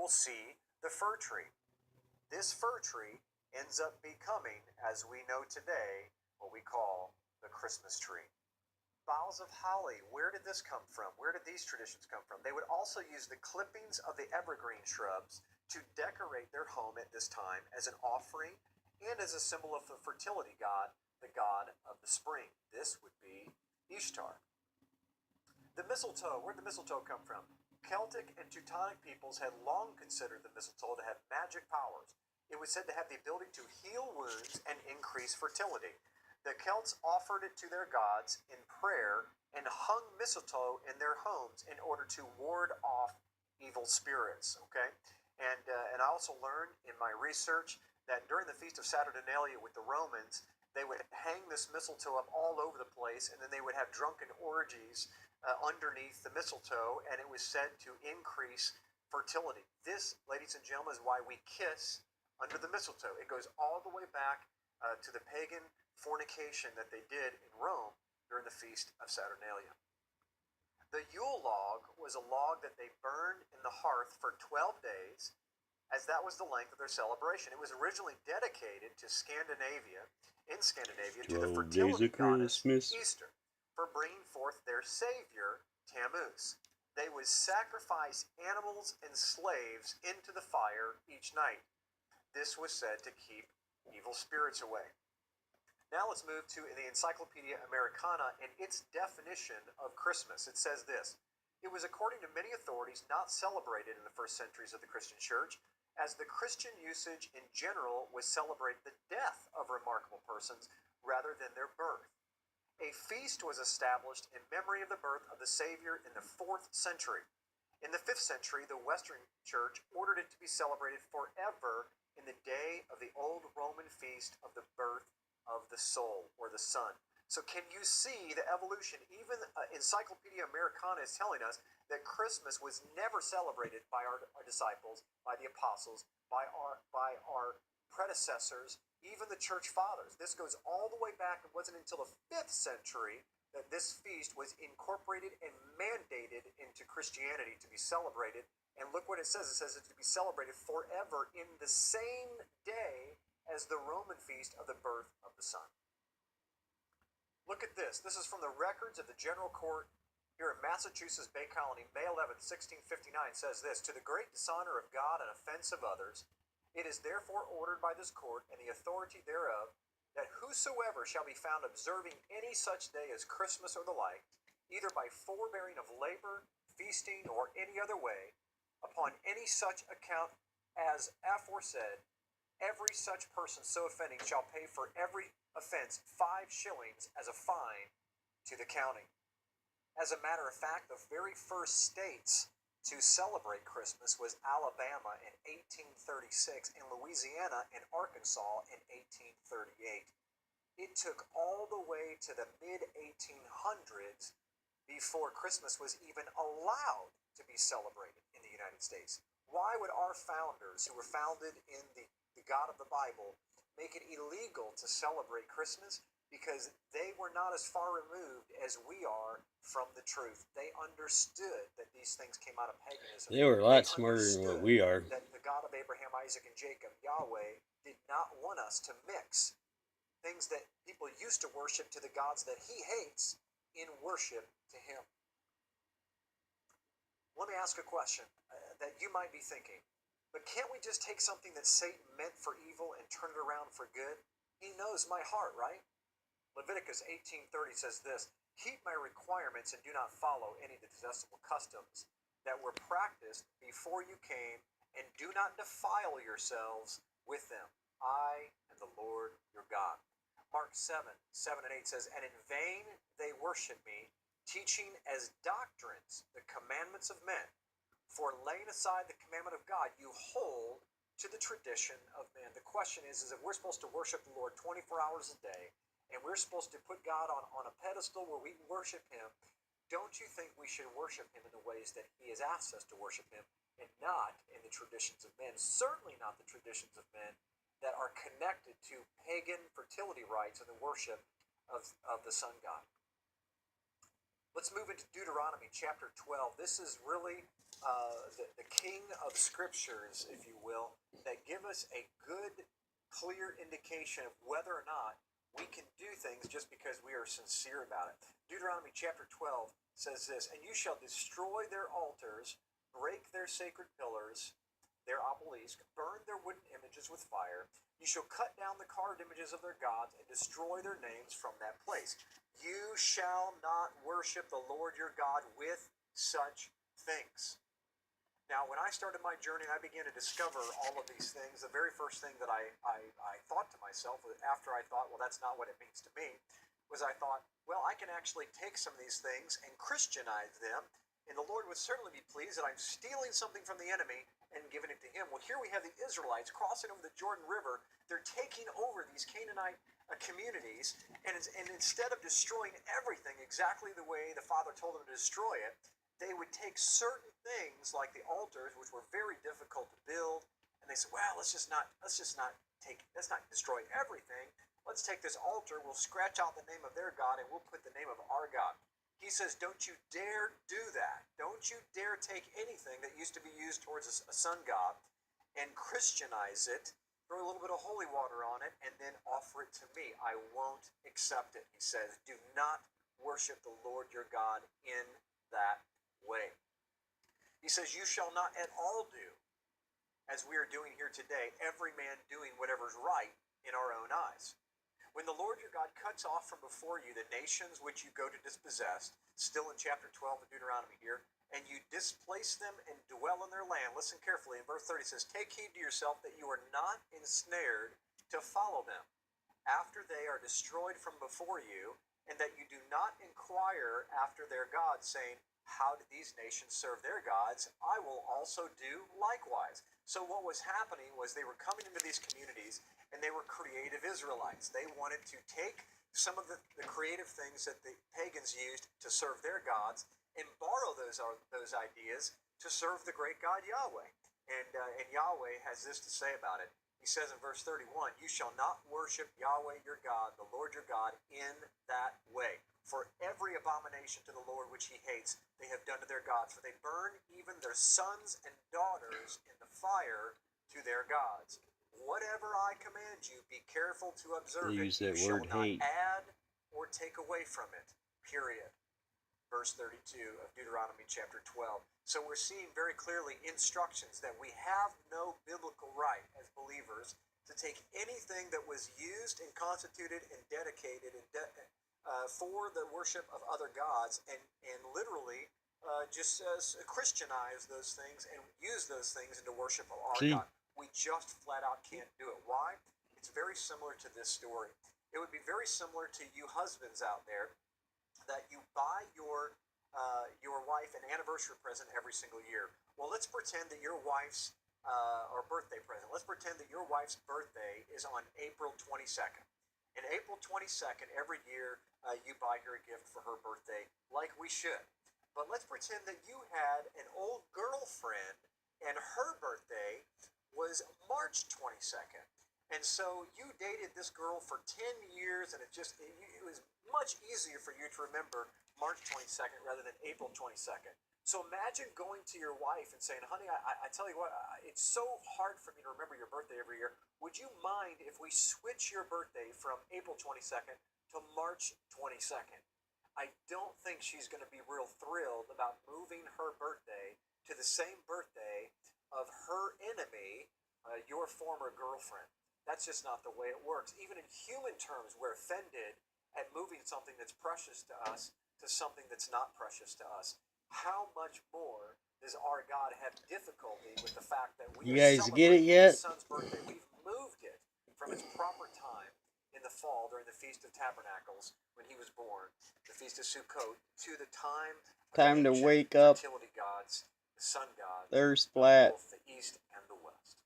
will see the fir tree. This fir tree ends up becoming, as we know today, what we call the Christmas tree. Boughs of holly, where did this come from? Where did these traditions come from? They would also use the clippings of the evergreen shrubs to decorate their home at this time as an offering and as a symbol of the fertility god, the god of the spring. This would be Ishtar. The mistletoe, where did the mistletoe come from? Celtic and Teutonic peoples had long considered the mistletoe to have magic powers. It was said to have the ability to heal wounds and increase fertility. The Celts offered it to their gods in prayer and hung mistletoe in their homes in order to ward off evil spirits. Okay, and I also learned in my research that during the Feast of Saturnalia with the Romans, they would hang this mistletoe up all over the place, and then they would have drunken orgies underneath the mistletoe, and it was said to increase fertility. This, ladies and gentlemen, is why we kiss under the mistletoe. It goes all the way back to the pagan fornication that they did in Rome during the Feast of Saturnalia. The Yule log was a log that they burned in the hearth for 12 days, as that was the length of their celebration. It was originally dedicated to Scandinavia, to the fertility goddess Easter, for bringing forth their savior, Tammuz. They would sacrifice animals and slaves into the fire each night. This was said to keep evil spirits away. Now let's move to the Encyclopedia Americana and its definition of Christmas. It says this: it was, according to many authorities, not celebrated in the first centuries of the Christian church, as the Christian usage in general was celebrate the death of remarkable persons rather than their birth. A feast was established in memory of the birth of the Savior in the 4th century. In the 5th century, the Western Church ordered it to be celebrated forever in the day of the old Roman feast of the birth of the soul, or the sun. So can you see the evolution? Even Encyclopedia Americana is telling us that Christmas was never celebrated by our disciples, by the apostles, by our predecessors, even the church fathers. This goes all the way back. It wasn't until the 5th century that this feast was incorporated and mandated into Christianity to be celebrated. And look what it says. It says it's to be celebrated forever in the same day as the Roman feast of the birth of the sun. Look at this. This is from the records of the General Court here in Massachusetts Bay Colony, May 11th, 1659, says this: to the great dishonor of God and offense of others, it is therefore ordered by this court and the authority thereof, that whosoever shall be found observing any such day as Christmas or the like, either by forbearing of labor, feasting, or any other way, upon any such account as aforesaid, every such person so offending shall pay for every offense 5 shillings as a fine to the county. As a matter of fact, the very first states to celebrate Christmas was Alabama in 1836 and Louisiana and Arkansas in 1838. It took all the way to the mid-1800s before Christmas was even allowed to be celebrated in the United States. Why would our founders, who were founded in the God of the Bible, make it illegal to celebrate Christmas? Because they were not as far removed as we are from the truth. They understood that these things came out of paganism. They were a lot smarter than what we are. That the God of Abraham, Isaac, and Jacob, Yahweh, did not want us to mix things that people used to worship to the gods that he hates in worship to him. Let me ask a question that you might be thinking. But can't we just take something that Satan meant for evil and turn it around for good? He knows my heart, right? Leviticus 18:30 says this: keep my requirements and do not follow any detestable customs that were practiced before you came, and do not defile yourselves with them. I am the Lord your God. Mark 7:7-8 says, and in vain they worship me, teaching as doctrines the commandments of men. For laying aside the commandment of God, you hold to the tradition of man. The question is if we're supposed to worship the Lord 24 hours a day, and we're supposed to put God on a pedestal where we worship him, don't you think we should worship him in the ways that he has asked us to worship him, and not in the traditions of men? Certainly not the traditions of men that are connected to pagan fertility rites and the worship of the sun god. Let's move into Deuteronomy chapter 12. This is really the king of scriptures, if you will, that give us a good, clear indication of whether or not we can do things just because we are sincere about it. Deuteronomy chapter 12 says this, "And you shall destroy their altars, break their sacred pillars, their obelisk, burn their wooden images with fire. You shall cut down the carved images of their gods and destroy their names from that place. You shall not worship the Lord your God with such things." Now, when I started my journey and I began to discover all of these things, the very first thing that I thought to myself, after I thought, well, that's not what it means to me, was I thought, well, I can actually take some of these things and Christianize them, and the Lord would certainly be pleased that I'm stealing something from the enemy and giving it to him. Well, here we have the Israelites crossing over the Jordan River. They're taking over these Canaanite communities, and instead of destroying everything exactly the way the Father told them to destroy it, they would take certain things like the altars, which were very difficult to build, and they said, well, let's not destroy everything. Let's take this altar, we'll scratch out the name of their God, and we'll put the name of our God. He says, don't you dare do that. Don't you dare take anything that used to be used towards a sun god and Christianize it, throw a little bit of holy water on it, and then offer it to me. I won't accept it. He says, do not worship the Lord your God in that way. He says, you shall not at all do, as we are doing here today, every man doing whatever's right in our own eyes. When the Lord your God cuts off from before you the nations which you go to dispossess, still in chapter 12 of Deuteronomy here, and you displace them and dwell in their land, listen carefully, in verse 30 it says, take heed to yourself that you are not ensnared to follow them, after they are destroyed from before you, and that you do not inquire after their gods, saying, how did these nations serve their gods? I will also do likewise. So what was happening was they were coming into these communities, and they were creative Israelites. They wanted to take some of the creative things that the pagans used to serve their gods and borrow those ideas to serve the great God Yahweh. And Yahweh has this to say about it. He says in verse 31, you shall not worship Yahweh your God, the Lord your God, in that way. For every abomination to the Lord which he hates, they have done to their gods. For they burn even their sons and daughters in the fire to their gods. Whatever I command you, be careful to observe They it. use You that shall word not hate. add or take away from it. Period. Verse 32 of Deuteronomy chapter 12. So we're seeing very clearly instructions that we have no biblical right as believers to take anything that was used and constituted and dedicated for the worship of other gods and literally just Christianize those things and use those things into worship of our God. We just flat out can't do it. Why? It's very similar to this story. It would be very similar to you husbands out there that you buy your wife an anniversary present every single year. Well, let's pretend that your wife's or birthday present. Let's pretend that your wife's birthday is on April 22nd. And April 22nd, every year, you buy her a gift for her birthday, like we should. But let's pretend that you had an old girlfriend and her birthday was March 22nd. And so you dated this girl for 10 years, and it was much easier for you to remember March 22nd rather than April 22nd. So imagine going to your wife and saying, honey, I tell you what, it's so hard for me to remember your birthday every year. Would you mind if we switch your birthday from April 22nd to March 22nd? I don't think she's going to be real thrilled about moving her birthday to the same birthday of her enemy, your former girlfriend. That's just not the way it works. Even in human terms, we're offended at moving something that's precious to us to something that's not precious to us. How much more does our God have difficulty with the fact that we You are guys get it celebrating yet? His Son's birthday? We've moved it from its proper time in the fall during the Feast of Tabernacles when He was born, the Feast of Sukkot, to the time of Time the to ancient wake up. fertility gods, the sun god, Thirst flat. both the east and the west.